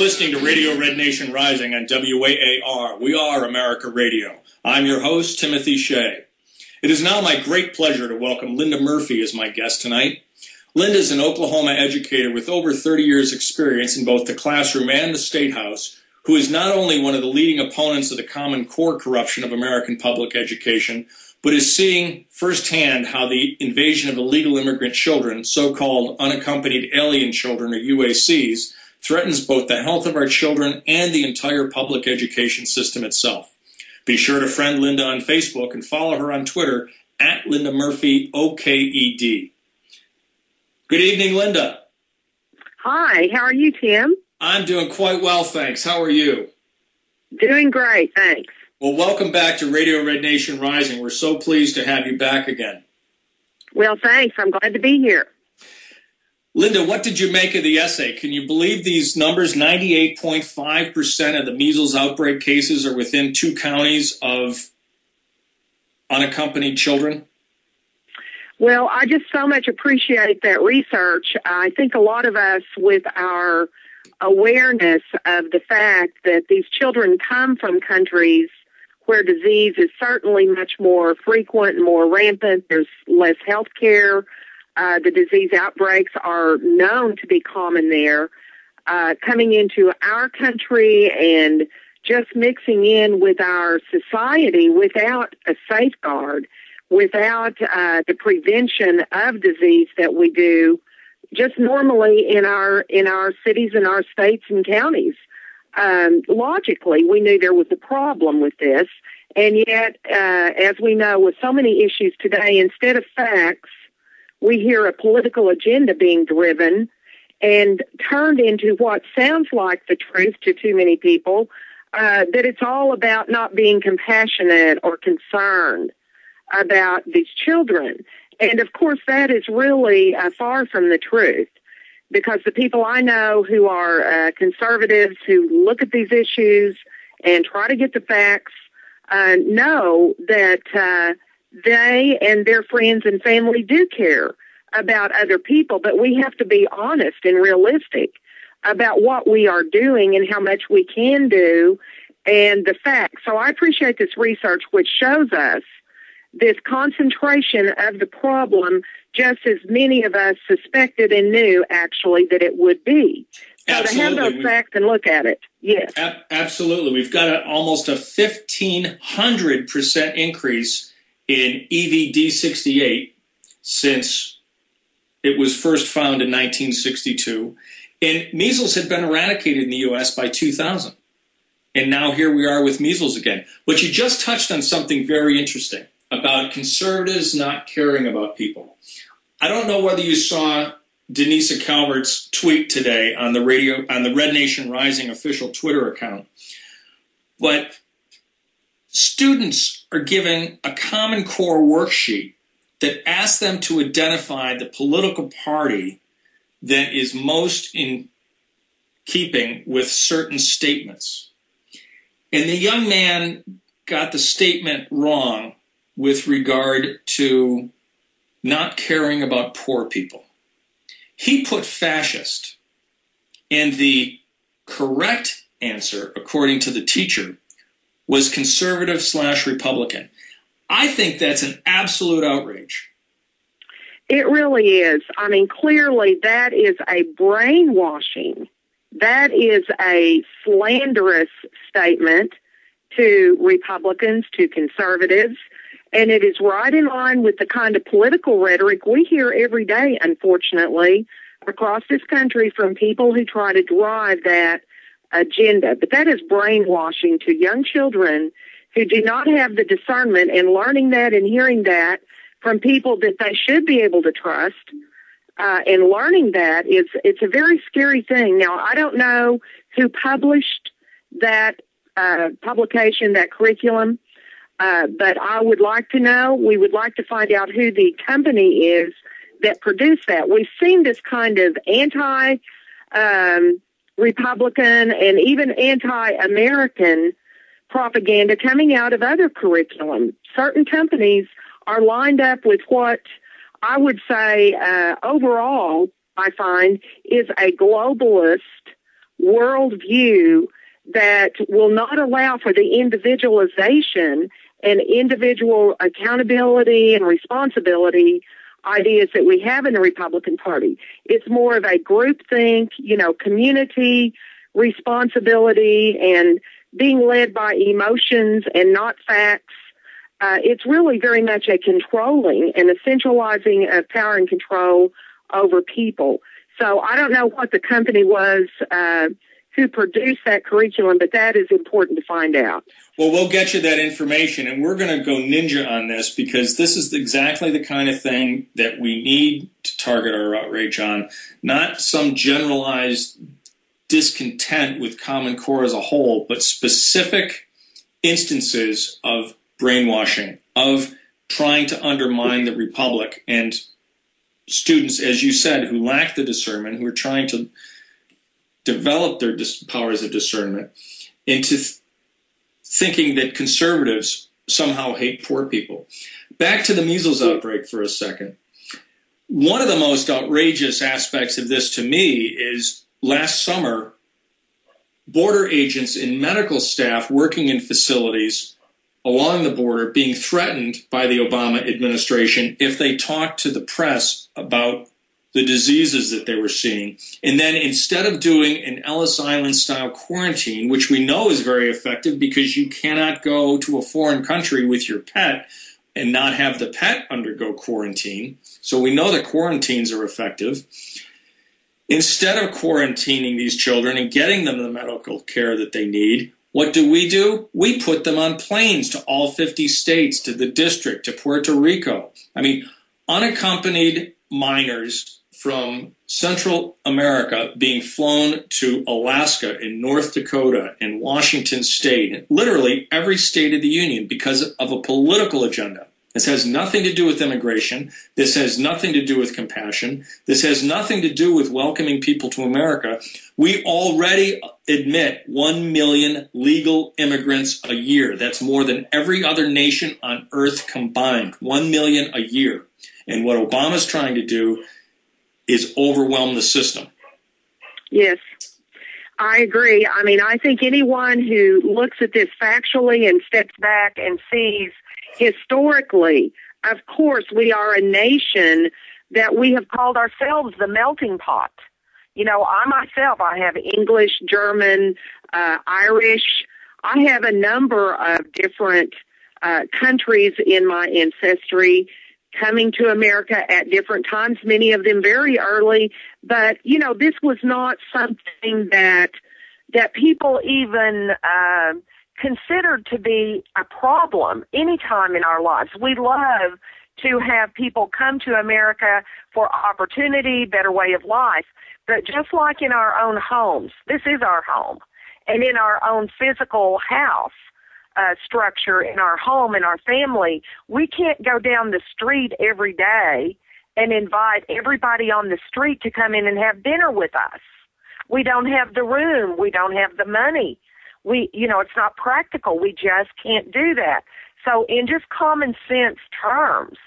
listening to Radio Red Nation Rising on WAAR. We are America Radio. I'm your host, Timothy Shea. It is now my great pleasure to welcome Linda Murphy as my guest tonight. Linda is an Oklahoma educator with over 30 years' experience in both the classroom and the State House, who is not only one of the leading opponents of the Common Core corruption of American public education, but is seeing firsthand how the invasion of illegal immigrant children, so-called unaccompanied alien children, or UACs, threatens both the health of our children and the entire public education system itself. Be sure to friend Linda on Facebook and follow her on Twitter at Linda Murphy, OKED. Good evening, Linda. Hi, how are you, Tim? I'm doing quite well, thanks. How are you? Doing great, thanks. Well, welcome back to Radio Red Nation Rising. We're so pleased to have you back again. Well, thanks. I'm glad to be here. Linda, what did you make of the essay? Can you believe these numbers? 98.5% of the measles outbreak cases are within 2 counties of unaccompanied children. Well, I just so much appreciate that research. I think a lot of us, with our awareness of the fact that these children come from countries where disease is certainly much more frequent and more rampant, there's less health care. The disease outbreaks are known to be common there. Coming into our country and just mixing in with our society without a safeguard, without the prevention of disease that we do just normally in our cities and our states and counties. Logically, we knew there was a problem with this. And yet, as we know, with so many issues today, instead of facts, we hear a political agenda being driven and turned into what sounds like the truth to too many people, that it's all about not being compassionate or concerned about these children. And, of course, that is really far from the truth, because the people I know who are conservatives who look at these issues and try to get the facts know that they and their friends and family do care about other people, but we have to be honest and realistic about what we are doing and how much we can do and the facts. So I appreciate this research, which shows us this concentration of the problem, just as many of us suspected and knew, actually, that it would be. So Absolutely. to have those facts and look at it, yes. Absolutely. We've got almost a 1,500% increase in EVD68 since it was first found in 1962. And measles had been eradicated in the U.S. by 2000. And now here we are with measles again. But you just touched on something very interesting about conservatives not caring about people. I don't know whether you saw Denise Calvert's tweet today on the Red Nation Rising official Twitter account, but students are given a Common Core worksheet that asks them to identify the political party that is most in keeping with certain statements. And the young man got the statement wrong with regard to not caring about poor people. He put fascist, and the correct answer, according to the teacher, was conservative/Republican. I think that's an absolute outrage. It really is. I mean, clearly that is a brainwashing. That is a slanderous statement to Republicans, to conservatives. And it is right in line with the kind of political rhetoric we hear every day, unfortunately, across this country from people who try to drive that agenda. But that is brainwashing to young children who do not have the discernment, and learning that and hearing that from people that they should be able to trust. And learning that it's a very scary thing. Now, I don't know who published that publication, that curriculum. But I would like to know. We would like to find out who the company is that produced that. We've seen this kind of anti-Republican and even anti-American propaganda coming out of other curriculum. Certain companies are lined up with what I would say overall, I find, is a globalist worldview that will not allow for the individualization and individual accountability and responsibility ideas that we have in the Republican Party. It's more of a groupthink, community responsibility and being led by emotions and not facts. It's really very much a controlling and a centralizing of power and control over people. So I don't know what the company was who produced that curriculum, but that is important to find out. Well, we'll get you that information, and we're going to go ninja on this because this is exactly the kind of thing that we need to target our outrage on, not some generalized discontent with Common Core as a whole, but specific instances of brainwashing, of trying to undermine the Republic, and students, as you said, who lack the discernment, who are trying to develop their powers of discernment into thinking that conservatives somehow hate poor people. Back to the measles outbreak for a second. One of the most outrageous aspects of this to me is last summer, border agents and medical staff working in facilities along the border being threatened by the Obama administration if they talked to the press about the diseases that they were seeing. And then instead of doing an Ellis Island-style quarantine, which we know is very effective because you cannot go to a foreign country with your pet and not have the pet undergo quarantine, so we know that quarantines are effective. Instead of quarantining these children and getting them the medical care that they need, what do? We put them on planes to all 50 states, to the district, to Puerto Rico. I mean, unaccompanied minors from Central America being flown to Alaska and North Dakota and Washington State, and literally every state of the union because of a political agenda. This has nothing to do with immigration. This has nothing to do with compassion. This has nothing to do with welcoming people to America. We already admit 1 million legal immigrants a year. That's more than every other nation on earth combined. 1 million a year. And what Obama's trying to do is overwhelm the system. Yes, I agree. I mean, I think anyone who looks at this factually and steps back and sees historically, of course, we are a nation that we have called ourselves the melting pot. I have English, German, Irish. I have a number of different countries in my ancestry coming to America at different times, many of them very early. But, this was not something that people even considered to be a problem any time in our lives. We love to have people come to America for opportunity, better way of life. But just like in our own homes, this is our home, and in our own physical house, structure in our home, in our family, we can't go down the street every day and invite everybody on the street to come in and have dinner with us. We don't have the room. We don't have the money. It's not practical. We just can't do that. So in just common sense terms,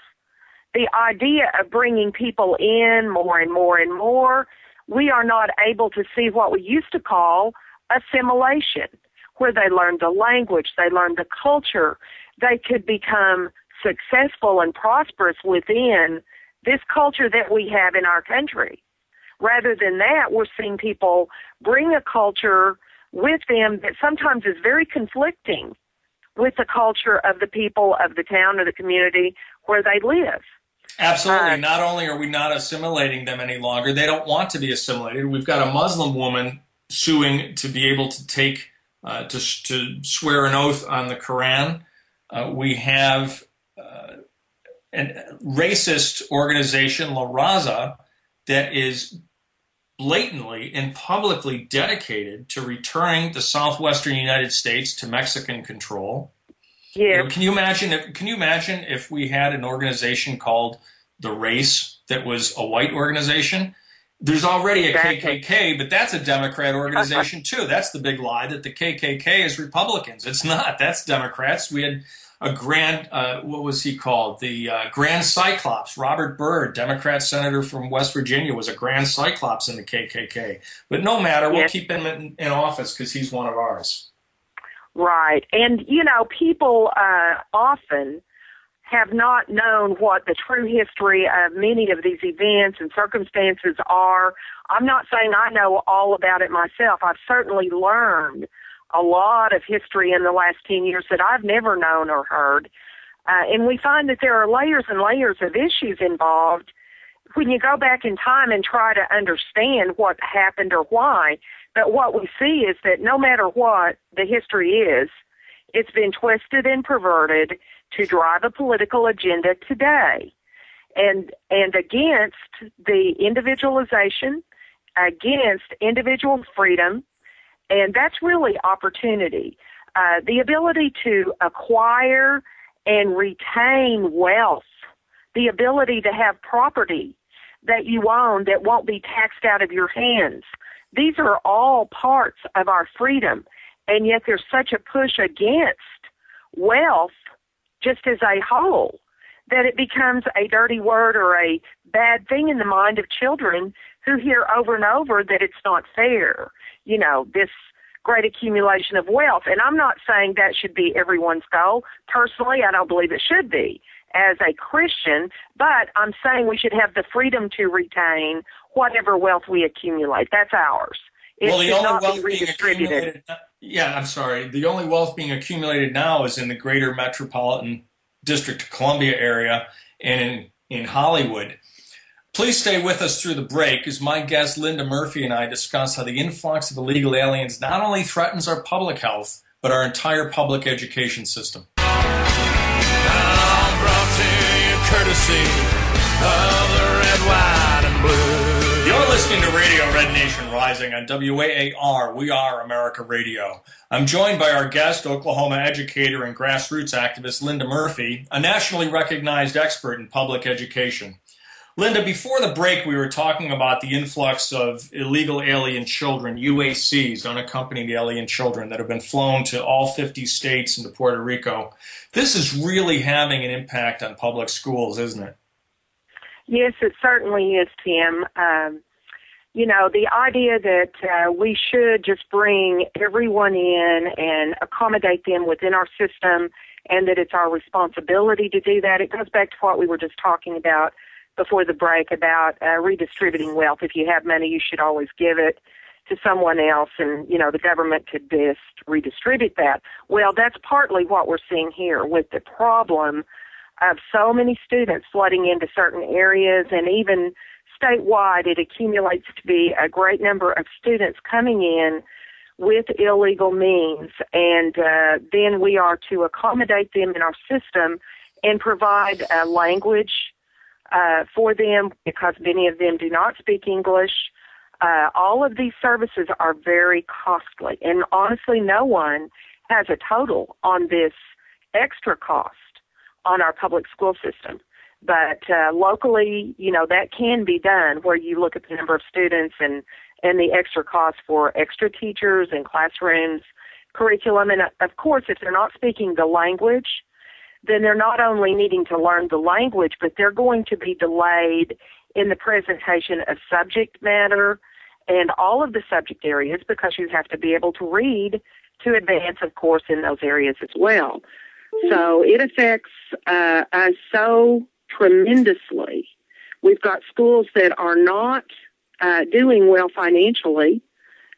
the idea of bringing people in more and more and more, we are not able to see what we used to call assimilation, where they learned the language, they learned the culture, they could become successful and prosperous within this culture that we have in our country. Rather than that, we're seeing people bring a culture with them that sometimes is very conflicting with the culture of the people of the town or the community where they live. Absolutely. Not only are we not assimilating them any longer, they don't want to be assimilated. We've got a Muslim woman suing to be able to take to swear an oath on the Quran. We have a racist organization, La Raza, that is blatantly and publicly dedicated to returning the southwestern United States to Mexican control. Yeah. Can you imagine if we had an organization called The Race that was a white organization? There's already a KKK, but that's a Democrat organization too. That's the big lie, that the KKK is Republicans. It's not. That's Democrats. We had a grand, what was he called? The Grand Cyclops. Robert Byrd, Democrat senator from West Virginia, was a Grand Cyclops in the KKK. But no matter, we'll keep him in office because he's one of ours. Right. And, you know, people often have not known what the true history of many of these events and circumstances are. I'm not saying I know all about it myself. I've certainly learned a lot of history in the last 10 years that I've never known or heard. And we find that there are layers and layers of issues involved when you go back in time and try to understand what happened or why. But what we see is that no matter what the history is, it's been twisted and perverted to drive a political agenda today. And against the individualization, against individual freedom, and that's really opportunity. The ability to acquire and retain wealth, the ability to have property that you own that won't be taxed out of your hands. These are all parts of our freedom, and yet there's such a push against wealth just as a whole that it becomes a dirty word or a bad thing in the mind of children who hear over and over that it's not fair, you know, this great accumulation of wealth. And I'm not saying that should be everyone's goal. Personally, I don't believe it should be as a Christian, but I'm saying we should have the freedom to retain whatever wealth we accumulate. That's ours. It should not be redistributed. I'm sorry. The only wealth being accumulated now is in the greater metropolitan District of Columbia area and in Hollywood. Please stay with us through the break as my guest Linda Murphy and I discuss how the influx of illegal aliens not only threatens our public health, but our entire public education system. I'm brought to you courtesy of the red, white, and blue. You're listening to Radio Red Nation Rising on WAAR, We Are America Radio. I'm joined by our guest, Oklahoma educator and grassroots activist Linda Murphy, a nationally recognized expert in public education. Linda, before the break, we were talking about the influx of illegal alien children, UACs, unaccompanied alien children, that have been flown to all 50 states and to Puerto Rico. This is really having an impact on public schools, isn't it? Yes, it certainly is, Tim. You know, the idea that we should just bring everyone in and accommodate them within our system and that it's our responsibility to do that, it goes back to what we were just talking about before the break about redistributing wealth. If you have money, you should always give it to someone else, and, you know, the government could best redistribute that. Well, that's partly what we're seeing here with the problem of so many students flooding into certain areas, and even statewide, it accumulates to be a great number of students coming in with illegal means, and then we are to accommodate them in our system and provide a language for them, because many of them do not speak English. All of these services are very costly, and honestly, no one has a total on this extra cost on our public school system. But locally, you know, that can be done, where you look at the number of students and the extra cost for extra teachers and classrooms, curriculum. And, of course, if they're not speaking the language, then they're not only needing to learn the language, but they're going to be delayed in the presentation of subject matter and all of the subject areas, because you have to be able to read to advance, of course, in those areas as well. So it affects us so tremendously. We've got schools that are not doing well financially.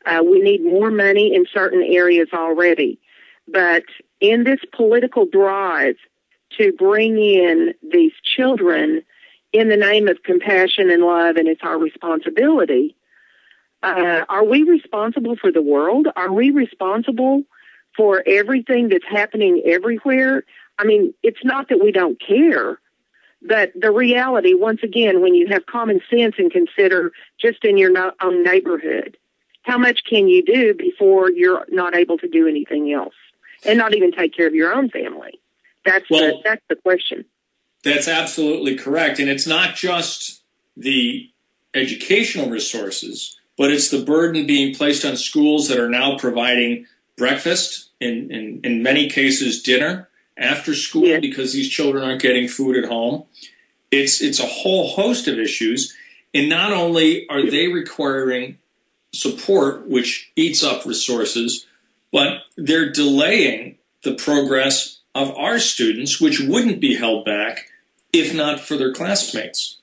We need more money in certain areas already. But in this political drive to bring in these children in the name of compassion and love, and it's our responsibility, are we responsible for the world? Are we responsible for everything that's happening everywhere? I mean, it's not that we don't care, but the reality, once again, when you have common sense and consider just in your own neighborhood, how much can you do before you're not able to do anything else, and not even take care of your own family? That's the question. That's absolutely correct. And it's not just the educational resources, but it's the burden being placed on schools that are now providing breakfast, in many cases dinner, after school because these children aren't getting food at home. It's a whole host of issues. And not only are they requiring support, which eats up resources, but they're delaying the progress of our students, which wouldn't be held back if not for their classmates.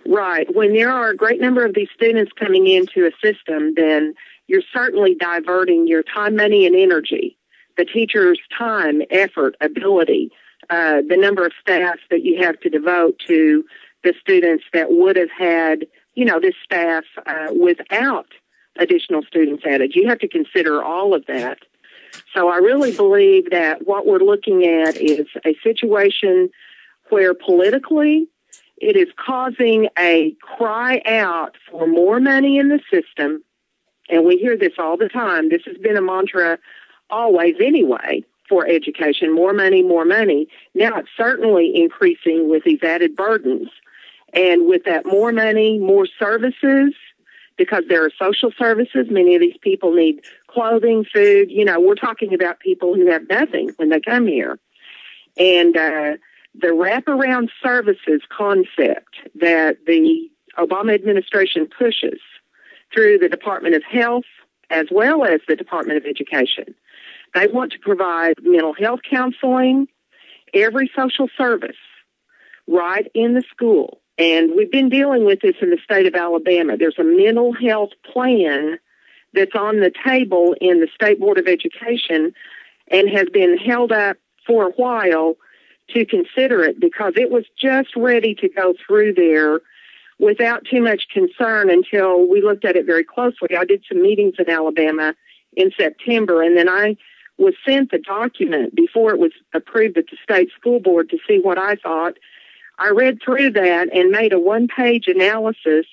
Right. When there are a great number of these students coming into a system, then you're certainly diverting your time, money, and energy, the teacher's time, effort, ability, the number of staff that you have to devote to the students that would have had, this staff without additional students added. You have to consider all of that. So I really believe that what we're looking at is a situation where politically it is causing a cry out for more money in the system. And we hear this all the time. This has been a mantra always anyway for education, more money, more money. Now it's certainly increasing with these added burdens. And with that more money, more services, because there are social services. Many of these people need clothing, food. We're talking about people who have nothing when they come here. And the wraparound services concept that the Obama administration pushes through the Department of Health as well as the Department of Education. They want to provide mental health counseling, every social service right in the school. And we've been dealing with this in the state of Alabama. There's a mental health plan that's on the table in the State Board of Education and has been held up for a while to consider it because it was just ready to go through there without too much concern until we looked at it very closely. I did some meetings in Alabama in September, and then I was sent the document before it was approved at the state school board to see what I thought. I read through that and made a one-page analysis,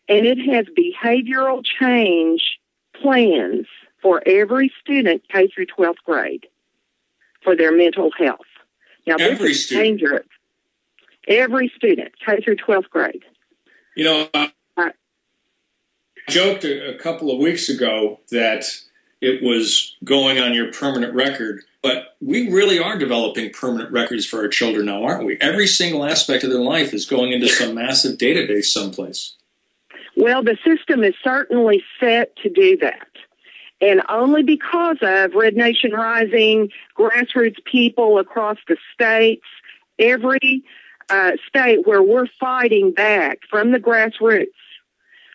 and it has behavioral change plans for every student K through 12th grade for their mental health. Now, this is dangerous. Every student, K through 12th grade. I joked a couple of weeks ago that it was going on your permanent record, but we really are developing permanent records for our children now, aren't we? Every single aspect of their life is going into some massive database someplace. Well, the system is certainly set to do that. And only because of Red Nation Rising, grassroots people across the states, every state where we're fighting back from the grassroots,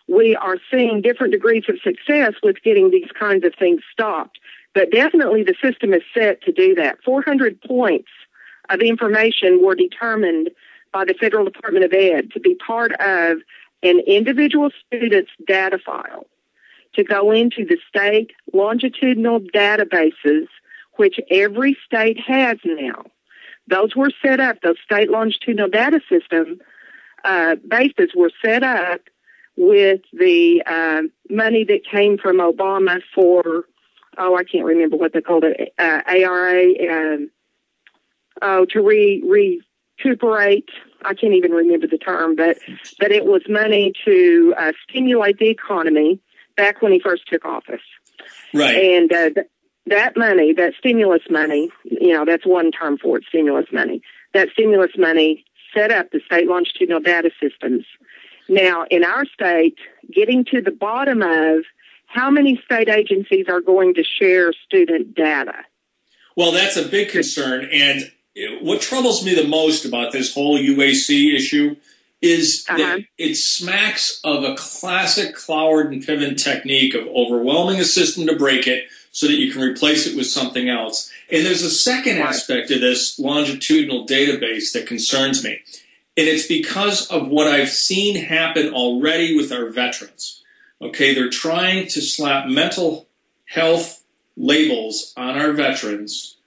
we are seeing different degrees of success with getting these kinds of things stopped. But definitely the system is set to do that. 400 points of information were determined by the Federal Department of Ed to be part of an individual student's data file to go into the state longitudinal databases, which every state has now. Those were set up, those state longitudinal data system bases were set up with the money that came from Obama for, I can't remember what they called it, ARA, to recuperate. I can't even remember the term, but it was money to stimulate the economy back when he first took office. Right. And that money, that stimulus money, that's one term for it, stimulus money. That stimulus money set up the state longitudinal data systems. Now, in our state, getting to the bottom of how many state agencies are going to share student data. Well, that's a big concern. And what troubles me the most about this whole UAC issue is that it smacks of a classic Cloward and Piven technique of overwhelming a system to break it so that you can replace it with something else. And there's a second aspect of this longitudinal database that concerns me. And it's because of what I've seen happen already with our veterans. Okay, they're trying to slap mental health labels on our veterans.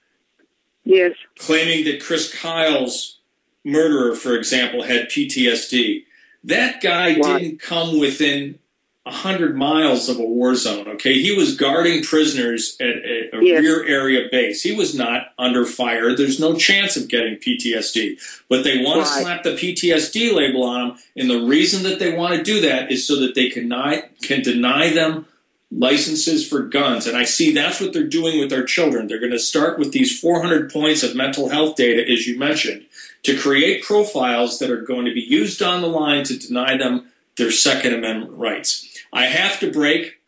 Yes. Claiming that Chris Kyle's murderer, for example, had PTSD. That guy didn't come within 100 miles of a war zone, okay? He was guarding prisoners at a rear area base. He was not under fire. There's no chance of getting PTSD. But they want to slap the PTSD label on him, and the reason that they want to do that is so that they can deny them licenses for guns. And I see that's what they're doing with our children. They're going to start with these 400 points of mental health data, as you mentioned, to create profiles that are going to be used on the line to deny them their Second Amendment rights. I have to break.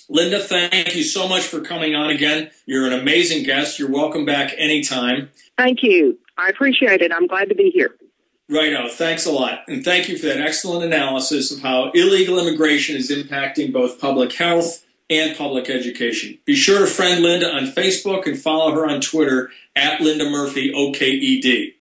Linda, thank you so much for coming on again. You're an amazing guest. You're welcome back anytime. Thank you. I appreciate it. I'm glad to be here. Righto. Thanks a lot. And thank you for that excellent analysis of how illegal immigration is impacting both public health and public education. Be sure to friend Linda on Facebook and follow her on Twitter at Linda Murphy, OKED.